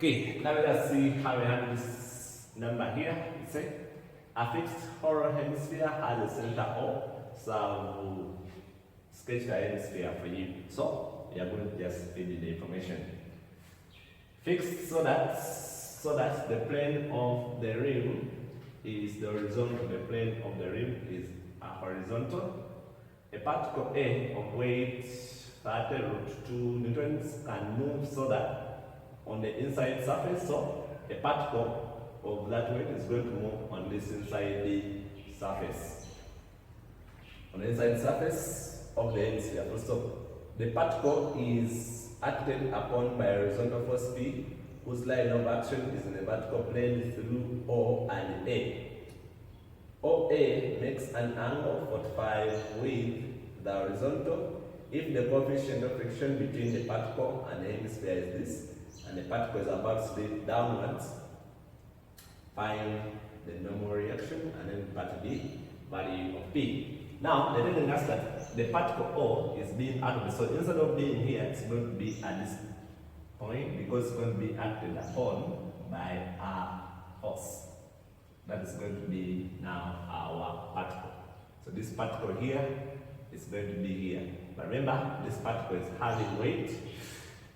Okay, now let us see how we handle this number here. It says a fixed hollow hemisphere has a center O. So I will sketch the hemisphere for you. So we are going to just feed in the information. Fixed so that the plane of the rim is the horizontal. The plane of the rim is horizontal. A particle A of weight 30√2 newtons can move so that on the inside surface, so a particle of that weight is going to move on this inside the surface. On the inside surface of the hemisphere. So the particle is acted upon by a horizontal force P, whose line of action is in the vertical plane through O and A. OA makes an angle 45 with the horizontal if the coefficient of friction between the particle and the hemisphere is this, and the particle is about to slip downwards. Find the normal reaction, and then part B, value of P. Now, the telling us that the particle O is being acted, so instead of being here, it's going to be at this point because it's going to be acted upon by a force. That is going to be now our particle. So this particle here is going to be here. But remember, this particle is having weight.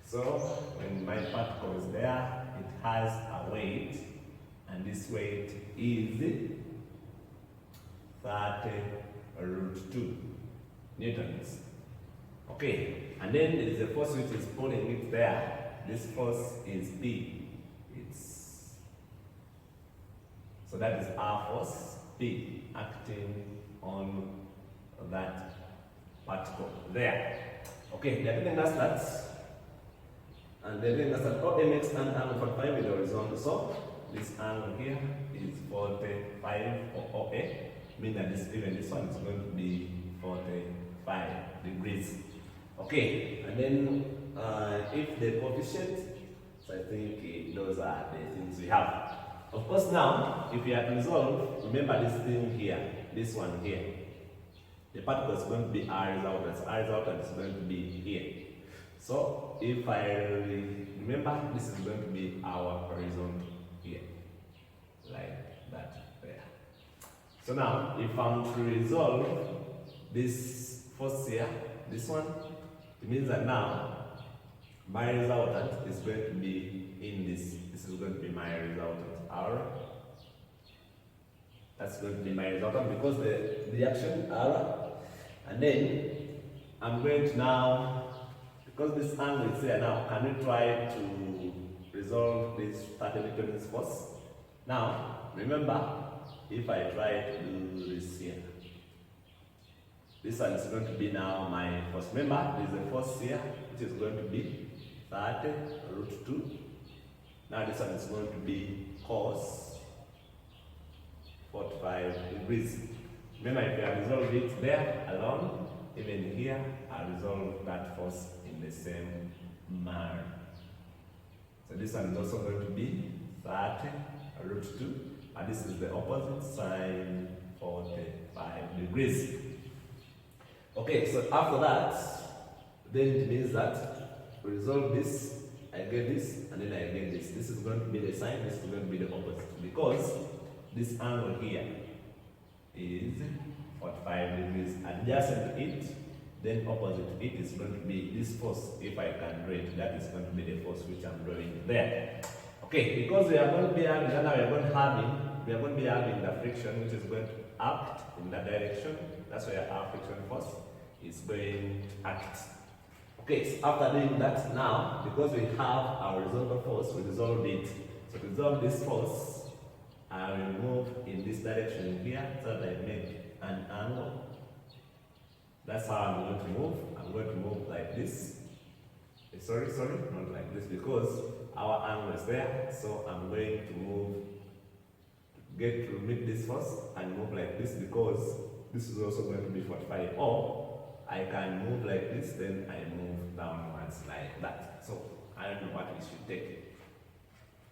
So when my particle is there, it has a weight, and this weight is 30√2 newtons. Okay, and then there is a force which is pulling it there. This force is P. So that is our force P acting on that particle there. Okay, they're telling us that, and they're telling us that OA makes an angle 45 with the horizontal. So this angle here is 45 for OA, meaning that this one is going to be 45 degrees. Okay, and then if the coefficient, so I think those are the things we have. Of course, now, if you have to resolve, remember this thing here, this one here. The particle is going to be R resultant is going to be here. So, if I remember, this is going to be our horizontal here, like that there. So now, if I'm to resolve this force here, this one, it means that now my resultant is going to be in this. This is going to be my resultant R. That's going to be my resultant because the reaction R. And then I'm going to now, because this angle is here now, can we try to resolve this 30 newtons force? Now, remember, if I try to do this here, this one is going to be now my force. Remember, there is a force here, which is going to be 30√2. Now this one is going to be cos 45 degrees. Remember, if I resolve it there alone, even here, I resolve that force in the same manner. So this one is also going to be 30√2, and this is the opposite sine 45 degrees. Okay, so after that, then it means that we resolve this, I get this, and then I get this. This is going to be the sine, this is going to be the opposite. Because this angle here is 45 degrees adjacent to it, then opposite to it is going to be this force, if I can draw it, that is going to be the force which I'm drawing there. Okay, because we are going to be having, we are going to be having the friction which is going to act in that direction. That's where our friction force is going to act. Okay, so after doing that now, because we have our horizontal force, we resolve it. So to resolve this force, I will move in this direction here so that I make an angle. That's how I'm going to move. I'm going to move like this. Sorry, not like this, because our angle is there. So I'm going to move, get to meet this force and move like this, because this is also going to be 45. Or I can move like this, then I move downwards like that. So I don't know what we should take.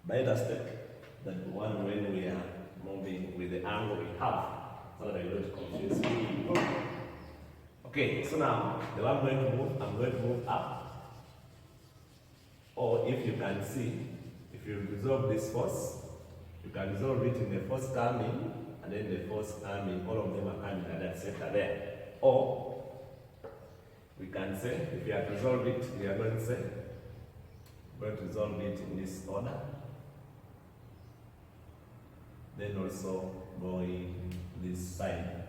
By the step, that one when we are moving with the angle we have, so that I don't confuse you. Okay, so now the one I'm going to move up. Or if you can see, if if you resolve this force, you can resolve it in the force coming, and then the force coming, all of them are coming at that center there. Or we can say, if you have resolved it, we are going to say, we're going to resolve it in this order. Then also going this side.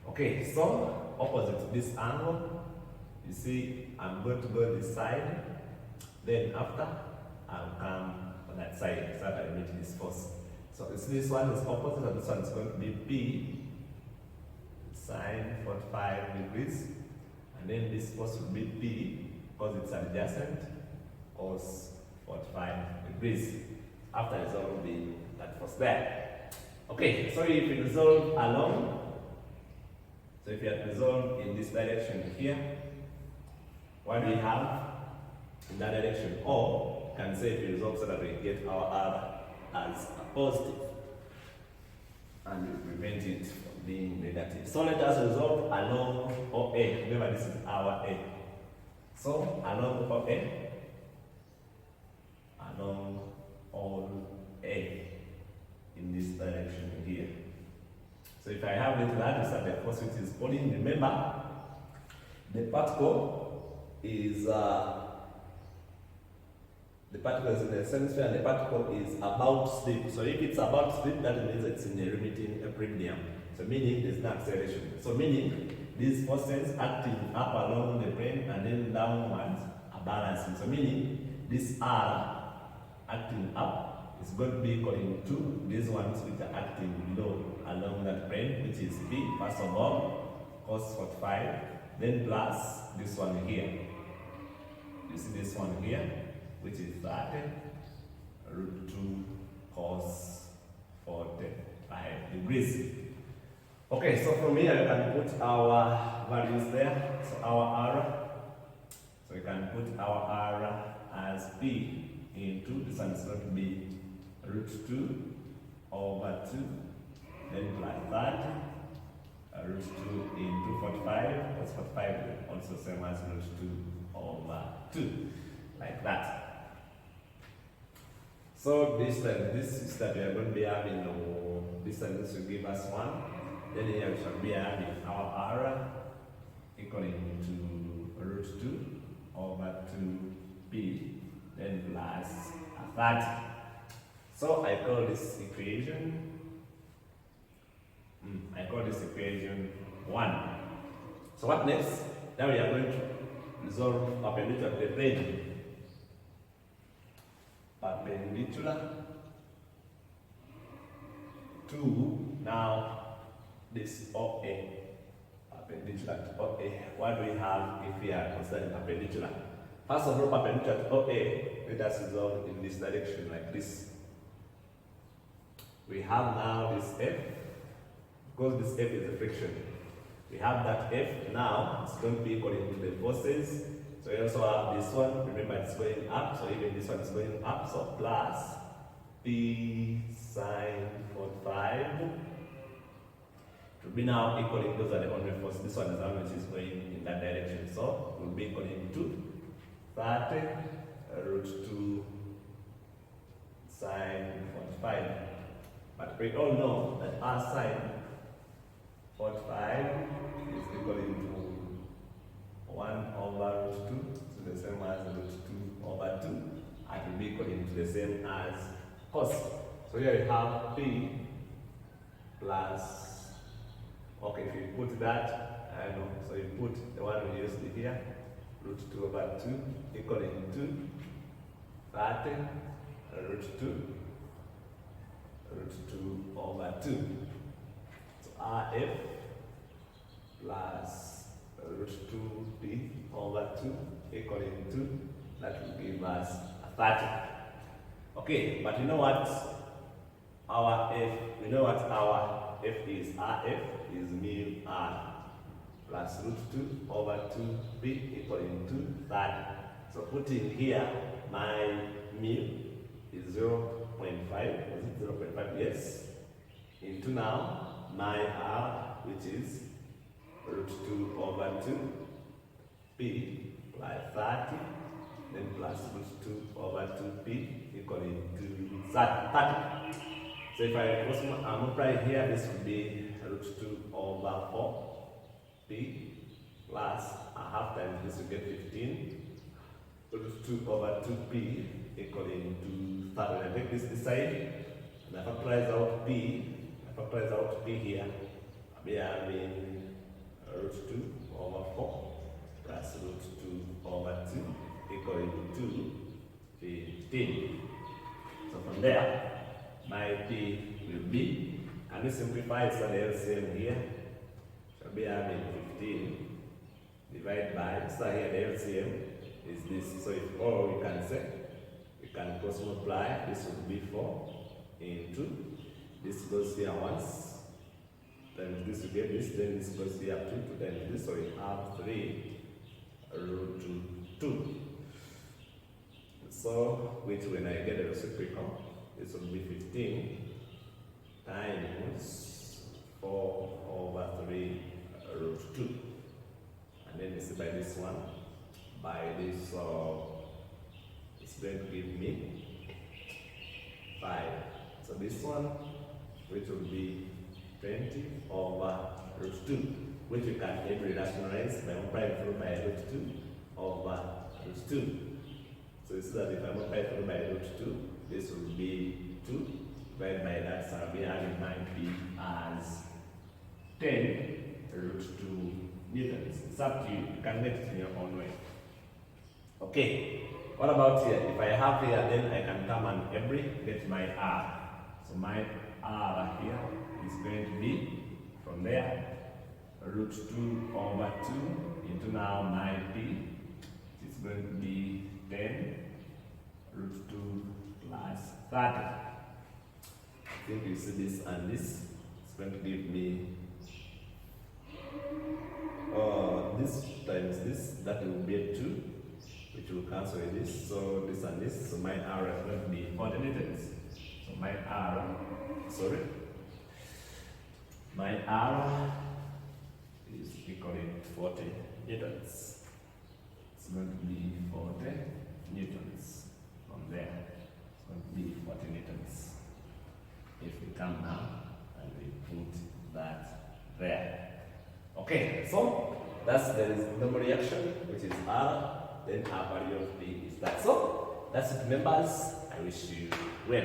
Okay, so opposite this angle, you see, I'm going to go this side. Then after, I'll come on that side so that I meet this force. So you see, this one is opposite, and this one is going to be P sine 45 degrees. And then this force will be P, because it's adjacent, cos 45 degrees. After resolving that force there. Okay, so if you resolve along, so if you have resolved in this direction here, what do we have in that direction? Or you can say if you resolve so that we get our R as a positive, and we prevent it from being negative. So let us resolve along OA. Remember, this is our A. So along OA, along all A in this direction here. So if I have it that, is that the force which is pulling. Remember, the particle is in the hemisphere, and the particle is about to slip. So if it's about to slip, that means it's in the limiting equilibrium. So meaning there's no acceleration. So meaning these forces acting up along the plane and then downwards are balancing. So meaning this R acting up is going to be equal to these ones which are acting below along that plane, which is P, first of all, cos 45, then plus this one here. You see this one here, which is 30 root 2 cos 45 degrees. Okay, so from here you can put our values there. So our R, so we can put our R as P into, this one is going to be root 2 over 2, then plus 30, root 2 into 45, that's 45, also same as root 2 over 2, like that. So this is that we are going to be having, this will give us 1, then here we shall be having our R equaling to root 2 over 2p, then plus 30. So I call this equation, 1. So what next? Now we are going to resolve perpendicular to the plane. Perpendicular to now this OA. Perpendicular to OA. What do we have if we are considering perpendicular? First of all, perpendicular to OA, let us resolve in this direction like this. We have now this F, because this F is the friction. We have that F now, it's going to be equal to the forces. So we also have this one, remember it's going up, so even this one is going up, so plus P sine 45 to be now equaling, those are the only forces. This one is the one which is going in that direction, so it will be equaling to 30 root 2 sine 45. But we all know that our sine 45 is equal to 1 over root 2, so the same as root 2 over 2, and will be equal to the same as cos. So here we have P plus, okay, if you put that, I know, so you put the one we used here, root 2 over 2 equal to 30 root 2 over 2. So RF plus root 2p over 2 equal to, that will give us 30. Okay, but you know what our F, we know what our F is. RF is mu R plus root 2 over 2p equal to 30. So putting here, my mu is 0.5, was it 0.5? Yes. Into now my R, which is root 2 over 2 p plus 30 then plus root 2 over 2p equaling to 30. So if I multiply here, this will be root 2 over 4p plus a half times this will get 15 root 2 over 2p equaling to 30. I take this side and I factorize out p here. I'll be having root 2 over 4 plus root 2 over 2 equaling to 15. So from there, my p will be, and we simplify so the LCM here shall be having 15 divided by, so here the LCM is this. So if all we can say, we can cross multiply, this will be 4 into, this goes here once, then this will get this, then this goes here 2 times this, so we have 3 root 2. So, which when I get a reciprocal, this will be 15 times 4 over 3 root 2. And then this by this one, by this, it's going to give me 5. So this one, which will be 20 over root 2, which we can easily rationalize by multiplying through by root 2 over root 2. So you see that if I multiply through by root 2, this will be 2 divided by that, so I'll be having 9p as 10 root 2 newtons. It's up to you. You can make it in your own way. Okay. What about here? If I have here, then I can come and every get my r. So my r here is going to be from there root 2 over 2 into now 9p. It's going to be 10 root 2 plus 30. I think you see this and this. It's going to give me this times this, that will be a 2, which will cancel with this. So this and this. So my r is going to be 40 newtons. So my r is equaling to 40 newtons. It's going to be 40 newtons from there. It's going to be 40 newtons. If we come now and we put that there. Okay, so that's the thermal reaction, which is R, then our value of P is that. So that's it, members. I wish you well.